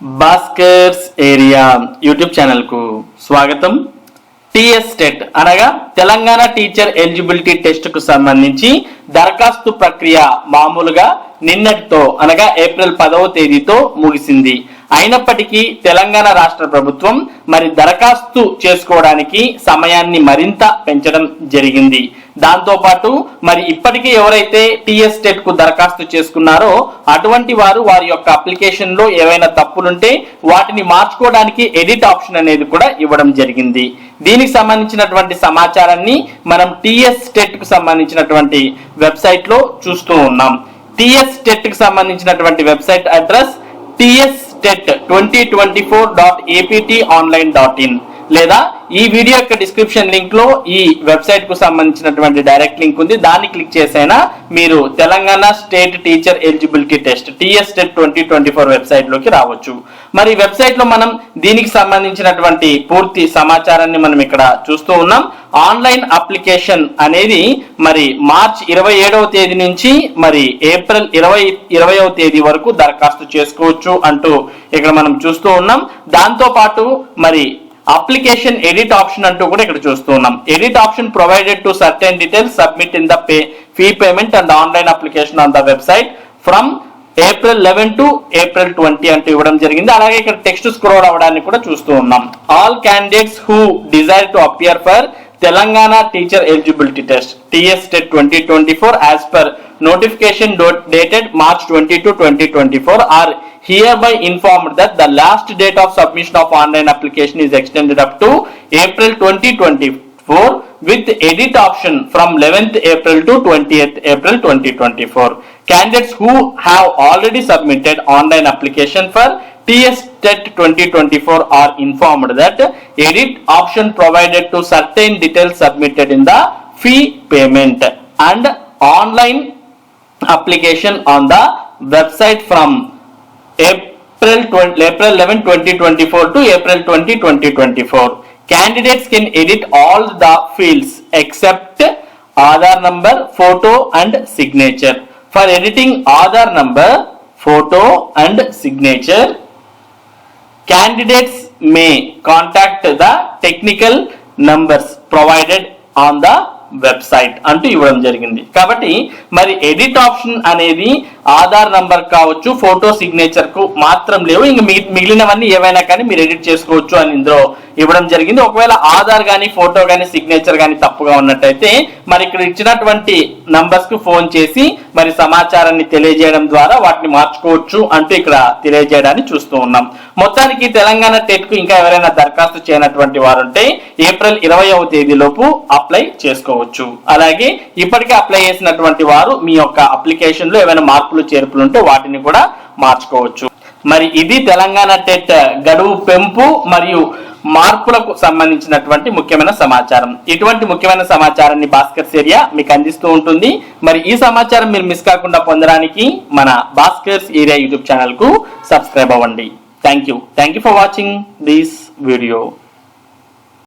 Bhaskar's area YouTube channel కు స్వాగతం. TS TET అనగా తెలంగాణ టీచర్ ఎలిజిబిలిటీ టెస్ట్ కు సంబంధించి దరఖాస్తు ప్రక్రియ మామూలుగా నిన్నటితో అనగా ఏప్రిల్ 10వ తేదీతో ముగిసింది. అయినప్పటికీ తెలంగాణ రాష్ట్ర ప్రభుత్వం మరి దరఖాస్తు చేసుకోవడానికి సమయాన్ని మరింత పెంచడం జరిగింది. దాంతో పాటు మరి ఇప్పటికీ ఎవరైతే టీఎస్ టెట్ కు దరఖాస్తు చేసుకున్నారో అటువంటి వారి యొక్క అప్లికేషన్ లో ఏవైనా తప్పులుంటే వాటిని మార్చుకోవడానికి ఎడిట్ ఆప్షన్ అనేది కూడా ఇవ్వడం జరిగింది. దీనికి సంబంధించినటువంటి సమాచారాన్ని మనం టీఎస్ టెట్ కు సంబంధించినటువంటి వెబ్సైట్ లో చూస్తూ ఉన్నాం. టీఎస్ టెట్ కు సంబంధించినటువంటి వెబ్సైట్ అడ్రస్ tstet2024.aptonline.in లేదా ఈ వీడియో యొక్క డిస్క్రిప్షన్ లింక్ లో ఈ వెబ్సైట్ కు సంబంధించినటువంటి డైరెక్ట్ లింక్ ఉంది. దాన్ని క్లిక్ చేసైనా మీరు Telangana state teacher eligibility test TS TET 2024 website లోకి రావచ్చు. మరి వెబ్సైట్ లో మనం దీనికి సంబంధించినటువంటి పూర్తి సమాచారాన్ని మనం ఇక్కడ చూస్తూ ఉన్నాం. ఆన్లైన్ అప్లికేషన్ అనేది మరి మార్చ్ 27వ తేదీ నుంచి మరి ఏప్రిల్ 20వ తేదీ వరకు దరఖాస్తు చేసుకోవచ్చు అంటూ ఇక్కడ మనం చూస్తూ ఉన్నాం. దాంతో పాటు మరి అప్లికేషన్ ఎడిట్ ఆప్షన్ అంటూ కూడా ఇక్కడ చూస్తూ ఉన్నాం. Edit option provided to certain details submit in the fee payment and online application on the website from April 11 to April 20 అంటూ ఇవ్వడం జరిగింది. అలాగే ఇక్కడ టెక్స్ట్ స్క్రోల్ అవడాన్ని కూడా చూస్తూ ఉన్నాం. All candidates who desire to appear for Telangana teacher eligibility test TS TET 2024 as per notification dated March 22, 2024 are hereby informed that the last date of submission of online application is extended up to April 2024 with edit option from 11th April to 20th April 2024. Candidates who have already submitted online application for TS TET 2024 are informed that edit option provided to certain details submitted in the fee payment and online application on the website from April 11, 2024 to April 20, 2024. Candidates can edit all the fields except Aadhaar number, photo and signature. For editing Aadhaar number, photo and signature, candidates may contact the technical numbers provided on the website అంటూ ఇవ్వడం జరిగింది. కాబట్టి మరి edit option అనేది Aadhaar number కావచ్చు, photo signature కు మాత్రం లేవు. ఇంకా మిగిలినవన్నీ ఏవైనా కానీ మీరు ఎడిట్ చేసుకోవచ్చు అని ఇందులో ఇవ్వడం జరిగింది. ఒకవేళ ఆధార్ కానీ ఫోటో కానీ సిగ్నేచర్ కానీ తప్పుగా ఉన్నట్టయితే మరి ఇక్కడ ఇచ్చినటువంటి నంబర్స్ కు ఫోన్ చేసి మరి సమాచారాన్ని తెలియజేయడం ద్వారా వాటిని మార్చుకోవచ్చు అంటూ ఇక్కడ తెలియజేయడాన్ని చూస్తూ ఉన్నాం. మొత్తానికి తెలంగాణ టెట్ కు ఇంకా ఎవరైనా దరఖాస్తు చేయనటువంటి వారు ఉంటే ఏప్రిల్ 20వ తేదీలోపు అప్లై చేసుకోవచ్చు. అలాగే ఇప్పటికే అప్లై చేసినటువంటి వారు మీ యొక్క అప్లికేషన్ లో ఏమైనా మార్పులు చేర్పులు ఉంటే వాటిని కూడా మార్చుకోవచ్చు. మరి ఇది తెలంగాణ టెట్ గడువు పెంపు మరియు మార్పులకు సంబంధించినటువంటి ముఖ్యమైన సమాచారం. ఇటువంటి ముఖ్యమైన సమాచారాన్ని భాస్కర్స్ ఏరియా మీకు అందిస్తూ ఉంటుంది. మరి ఈ సమాచారం మీరు మిస్ కాకుండా పొందడానికి మన భాస్కర్స్ ఏరియా యూట్యూబ్ ఛానల్ కు సబ్స్క్రైబ్ అవ్వండి. Thank you for watching this video.